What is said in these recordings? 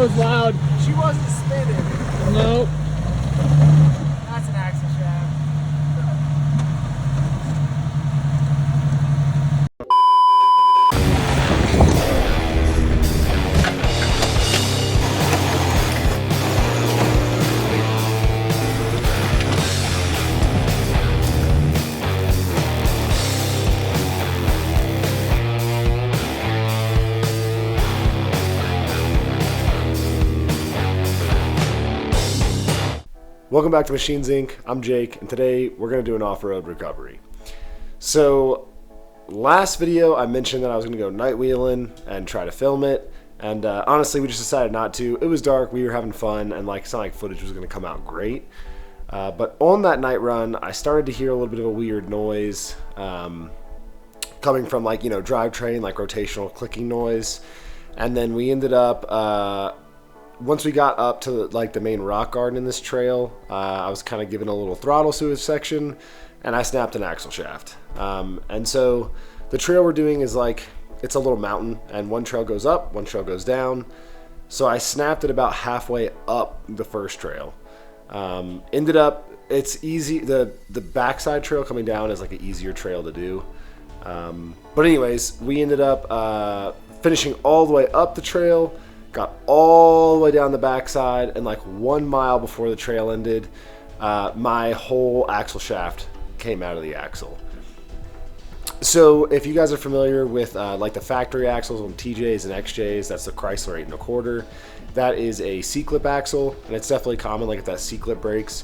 was loud. She wasn't spinning. Nope. That's an axle shaft. Welcome back to Machines Inc. I'm Jake, and today we're going to do an off-road recovery. So, last video I mentioned that I was going to go night wheeling and try to film it, and honestly we just decided not to. It was dark, we were having fun, and it's not like footage was going to come out great. But on that night run, I started to hear a little bit of a weird noise coming from drivetrain, rotational clicking noise, and then we ended up once we got up to the main rock garden in this trail, I was kind of giving a little throttle to a section, and I snapped an axle shaft. And so the trail we're doing is it's a little mountain, and one trail goes up, one trail goes down. So I snapped it about halfway up the first trail. Ended up, it's easy. The backside trail coming down is an easier trail to do. But anyways, we ended up finishing all the way up the trail. Got all the way down the backside, and 1 mile before the trail ended, my whole axle shaft came out of the axle. So if you guys are familiar with the factory axles on TJs and XJs, that's the Chrysler 8 1/4. That is a C-clip axle, and it's definitely common if that C-clip breaks.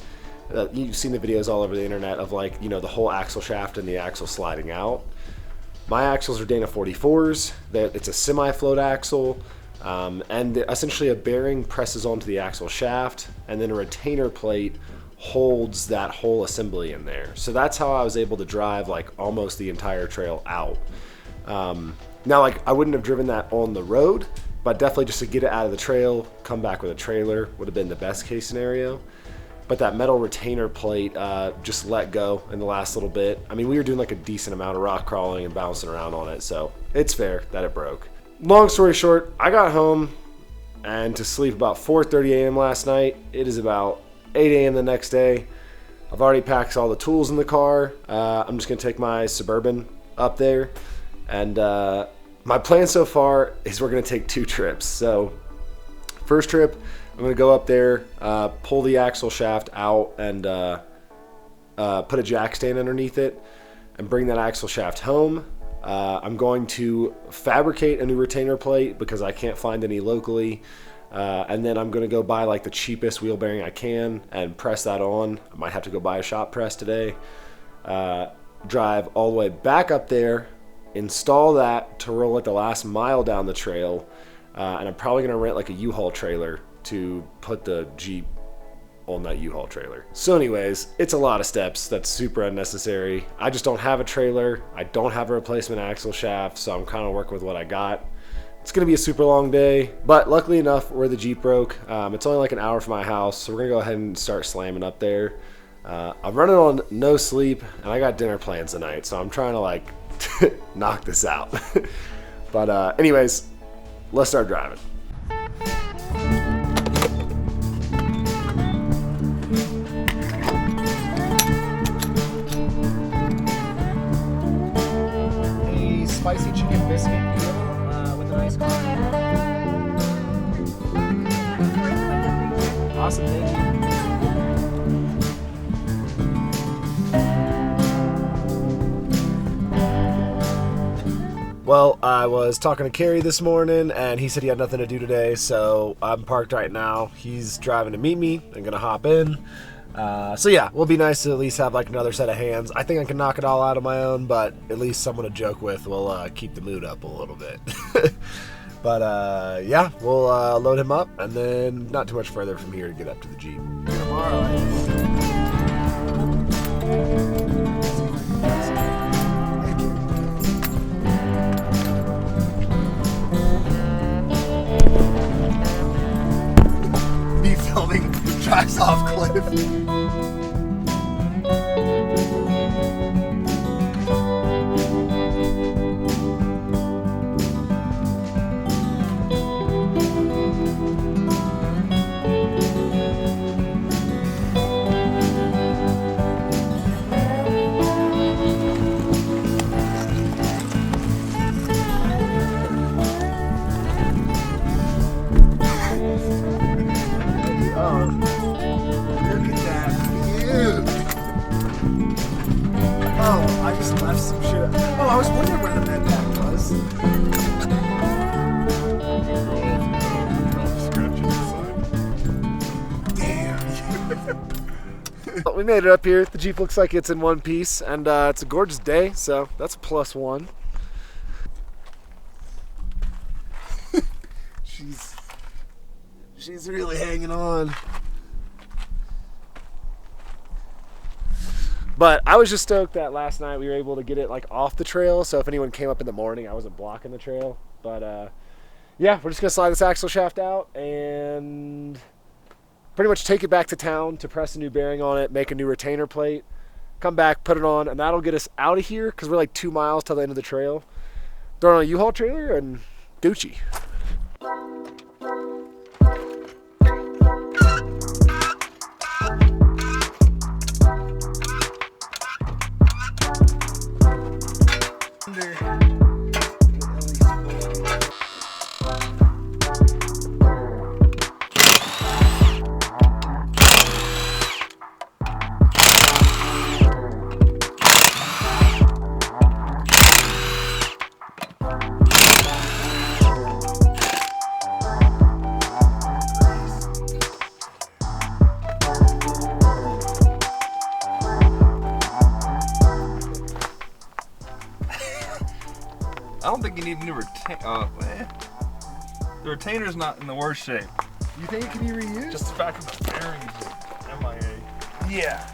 You've seen the videos all over the internet of the whole axle shaft and the axle sliding out. My axles are Dana 44s. It's a semi-float axle. And essentially a bearing presses onto the axle shaft, and then a retainer plate holds that whole assembly in there. So that's how I was able to drive almost the entire trail out. Now I wouldn't have driven that on the road, but definitely just to get it out of the trail, come back with a trailer would have been the best case scenario. But that metal retainer plate just let go in the last little bit. I mean, we were doing a decent amount of rock crawling and bouncing around on it, so it's fair that it broke. Long story short, I got home and to sleep about 4:30 a.m. last night. It is about 8 a.m. the next day. I've already packed all the tools in the car. I'm just going to take my Suburban up there. And my plan so far is we're going to take 2 trips. So first trip, I'm going to go up there, pull the axle shaft out, and put a jack stand underneath it and bring that axle shaft home. I'm going to fabricate a new retainer plate because I can't find any locally, and then I'm going to go buy the cheapest wheel bearing I can and press that on. I might have to go buy a shop press today. Drive all the way back up there, install that to roll it the last mile down the trail, and I'm probably going to rent a U-Haul trailer to put the Jeep on that U-Haul trailer. So anyways, it's a lot of steps. That's super unnecessary. I just don't have a trailer. I don't have a replacement axle shaft, so I'm kind of working with what I got. It's gonna be a super long day, but luckily enough, where the Jeep broke, it's only an hour from my house, so we're gonna go ahead and start slamming up there. I'm running on no sleep, and I got dinner plans tonight, so I'm trying to knock this out. But anyways, let's start driving. Spicy chicken biscuit deal with an iced coffee. Awesome, thank you. Well, I was talking to Carrie this morning, and he said he had nothing to do today, so I'm parked right now. He's driving to meet me. I'm gonna hop in. So yeah, will be nice to at least have another set of hands. I think I can knock it all out on my own, but at least someone to joke with will keep the mood up a little bit. But yeah, we'll load him up, and then not too much further from here to get up to the Jeep. Me filming drives off cliff. just left some shit. Oh, I was wondering where the med pack was. We made it up here. The Jeep looks like it's in one piece, and it's a gorgeous day, so that's a +1. She's really hanging on. But I was just stoked that last night we were able to get it like off the trail, so if anyone came up in the morning, I wasn't blocking the trail. But yeah, we're just gonna slide this axle shaft out and pretty much take it back to town to press a new bearing on it, make a new retainer plate, come back, put it on, and that'll get us out of here because we're like 2 miles till the end of the trail. Throw it on a U-Haul trailer and Gucci. I don't think you need a new retainer. The retainer's not in the worst shape. You think it can be reused? Just the fact that the bearings are MIA. Yeah.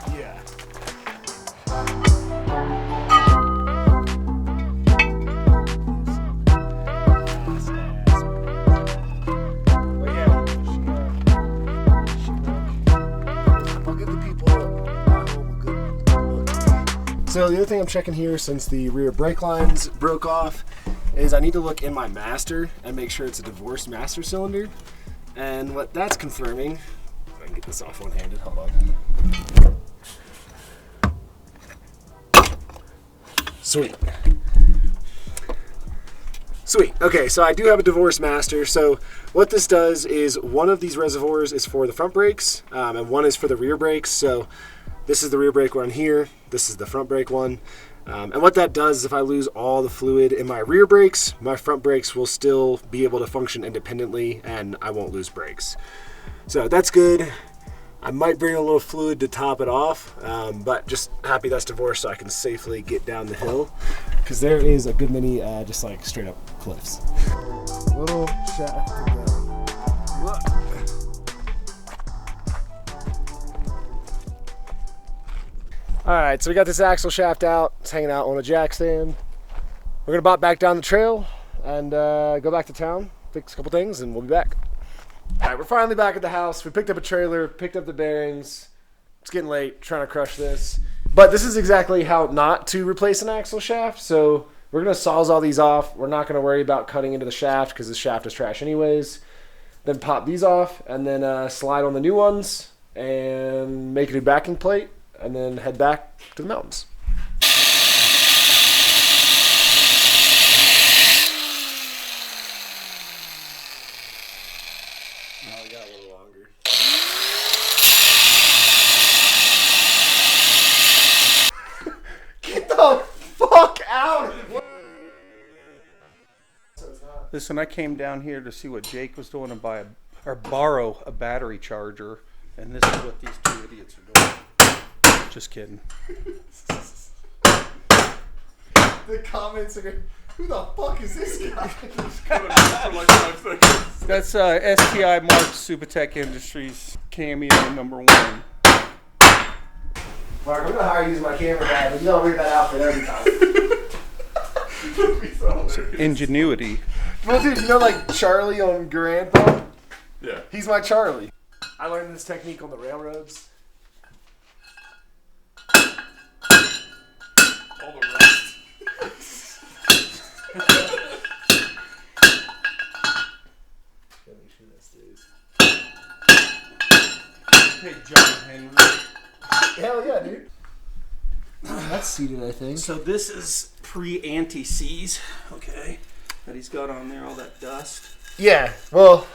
So the other thing I'm checking here, since the rear brake lines broke off, is I need to look in my master and make sure it's a divorced master cylinder. And what that's confirming, if I can get this off one-handed, hold on. Sweet. Okay, so I do have a divorced master. So what this does is one of these reservoirs is for the front brakes, and one is for the rear brakes. So this is the rear brake one here. This is the front brake one. And what that does is if I lose all the fluid in my rear brakes, my front brakes will still be able to function independently and I won't lose brakes. So that's good. I might bring a little fluid to top it off, but just happy that's divorced so I can safely get down the hill. Because there is a good many just like straight up cliffs. Little shaft to go. Alright, so we got this axle shaft out. It's hanging out on a jack stand. We're gonna bop back down the trail and go back to town, fix a couple things, and we'll be back. Alright, we're finally back at the house. We picked up a trailer, picked up the bearings. It's getting late, trying to crush this. But this is exactly how not to replace an axle shaft. So we're gonna sawzall these off. We're not gonna worry about cutting into the shaft because the shaft is trash anyways. Then pop these off and then slide on the new ones and make a new backing plate. And then head back to the mountains. Now we got a little longer. Get the fuck out! Listen, I came down here to see what Jake was doing and borrow a battery charger, and this is what these two idiots are doing. Just kidding. The comments are, who the fuck is this guy? That's STI Mark Supertech Industries Cameo #1. Mark, I'm gonna hire you as my camera guy, but you don't read that outfit every time. Ingenuity. Well, dude, you know like Charlie on Garantha? Yeah. He's my Charlie. I learned this technique on the railroads. All the rest. Hey, John Henry. Hell yeah, dude. That's seated, I think. So this is pre-anti-seize, okay, that he's got on there, all that dust. Yeah, well,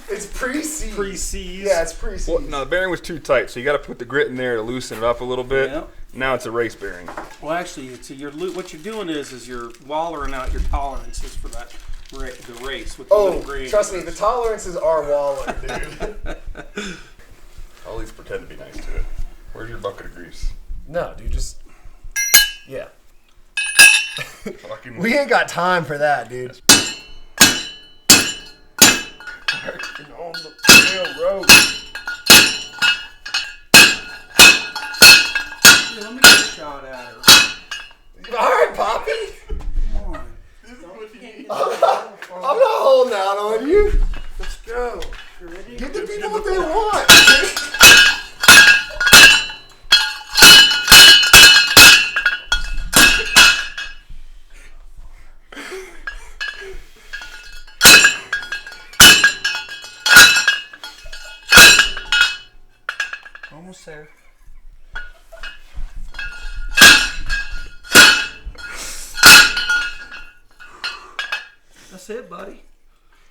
It's pre-seized. Pre-seized. Yeah, it's pre-seized. Well, no, the bearing was too tight, so you got to put the grit in there to loosen it up a little bit. Yep. Now it's a race bearing. Well, actually, what you're doing is you're wallering out your tolerances for that the race with the little grade. Trust me, the tolerances are Waller, dude. I'll at least pretend to be nice to it. Where's your bucket of grease? No, dude, just... Yeah. Fucking We ain't got time for that, dude. working on the damn road. Here, let me get a shot at her. All right, Poppy. Come on. I'm not holding out on you. Let's go. You ready? Give the people what they want. Almost there. That's it, buddy.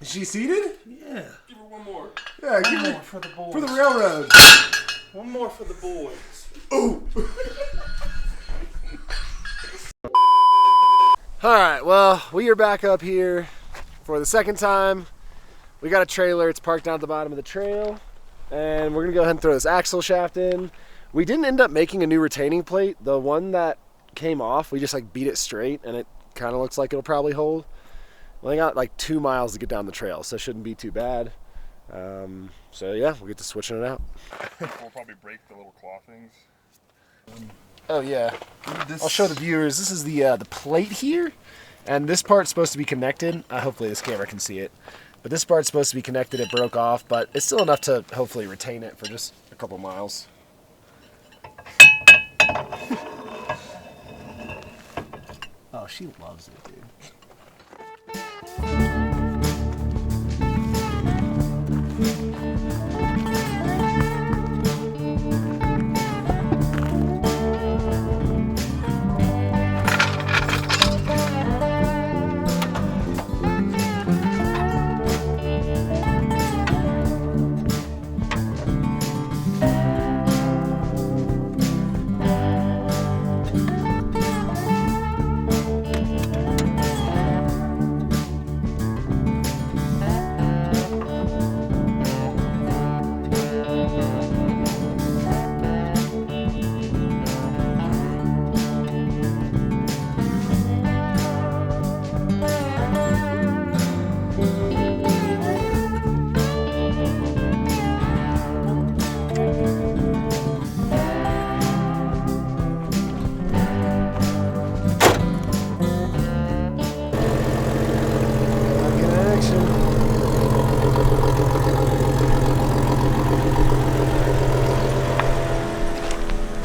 Is she seated? Yeah. Give her one more. Yeah, give One me more for the boys. for the railroad. One more for the boys. Ooh. All right, well, we are back up here for the second time. We got a trailer. It's parked down at the bottom of the trail, and we're gonna go ahead and throw this axle shaft in. We didn't end up making a new retaining plate. The one that came off, we just like beat it straight, and it kind of looks like it'll probably hold. We only got like 2 miles to get down the trail, so it shouldn't be too bad. So yeah, we'll get to switching it out. We'll probably break the little claw things. Oh yeah, I'll show the viewers. This is the plate here, and this part's supposed to be connected. Hopefully this camera can see it, but this part's supposed to be connected. It broke off, but it's still enough to hopefully retain it for just a couple miles. Oh, she loves it, dude.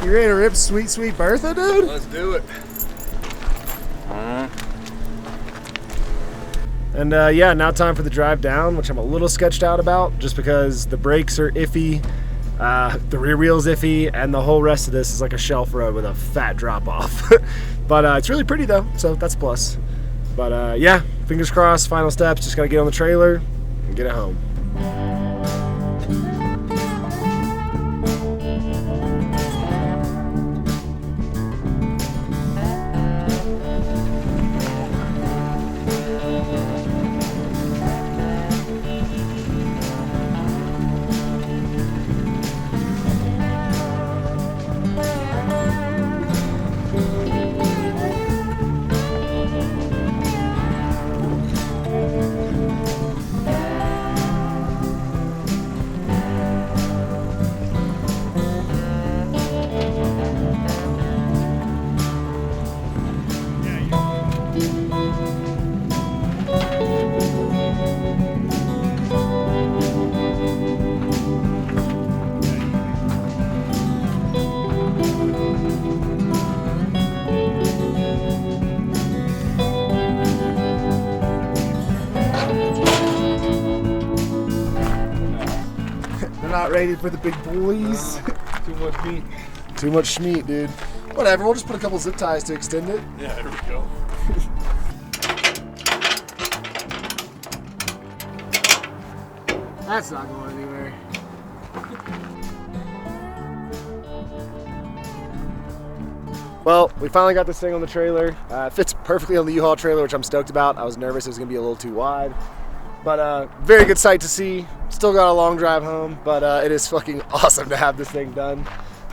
You ready to rip Sweet Sweet Bertha, dude? Let's do it. And yeah, now time for the drive down, which I'm a little sketched out about, just because the brakes are iffy, the rear wheel's iffy, and the whole rest of this is like a shelf road with a fat drop off. But it's really pretty though, so that's a plus. But yeah, fingers crossed, final steps, just gotta get on the trailer and get it home. Not ready for the big boys. Too much meat. Too much meat, dude. Whatever, we'll just put a couple zip ties to extend it. Yeah, there we go. That's not going anywhere. Well, we finally got this thing on the trailer. It fits perfectly on the U-Haul trailer, which I'm stoked about. I was nervous it was going to be a little too wide. But very good sight to see. Still got a long drive home, but it is fucking awesome to have this thing done.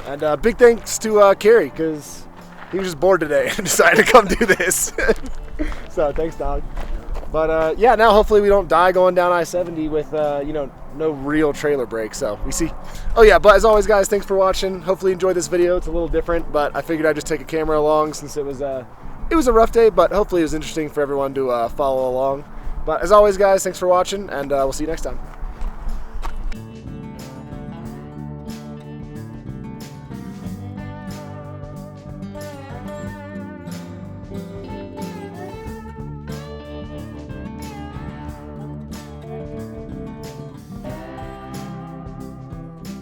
And big thanks to Carrie, because he was just bored today and decided to come do this. So thanks, dog. But yeah, now hopefully we don't die going down I-70 with, you know, no real trailer break. So we see. Oh yeah, but as always, guys, thanks for watching. Hopefully you enjoyed this video. It's a little different, but I figured I'd just take a camera along since it was a rough day, but hopefully it was interesting for everyone to follow along. But as always, guys, thanks for watching, and we'll see you next time.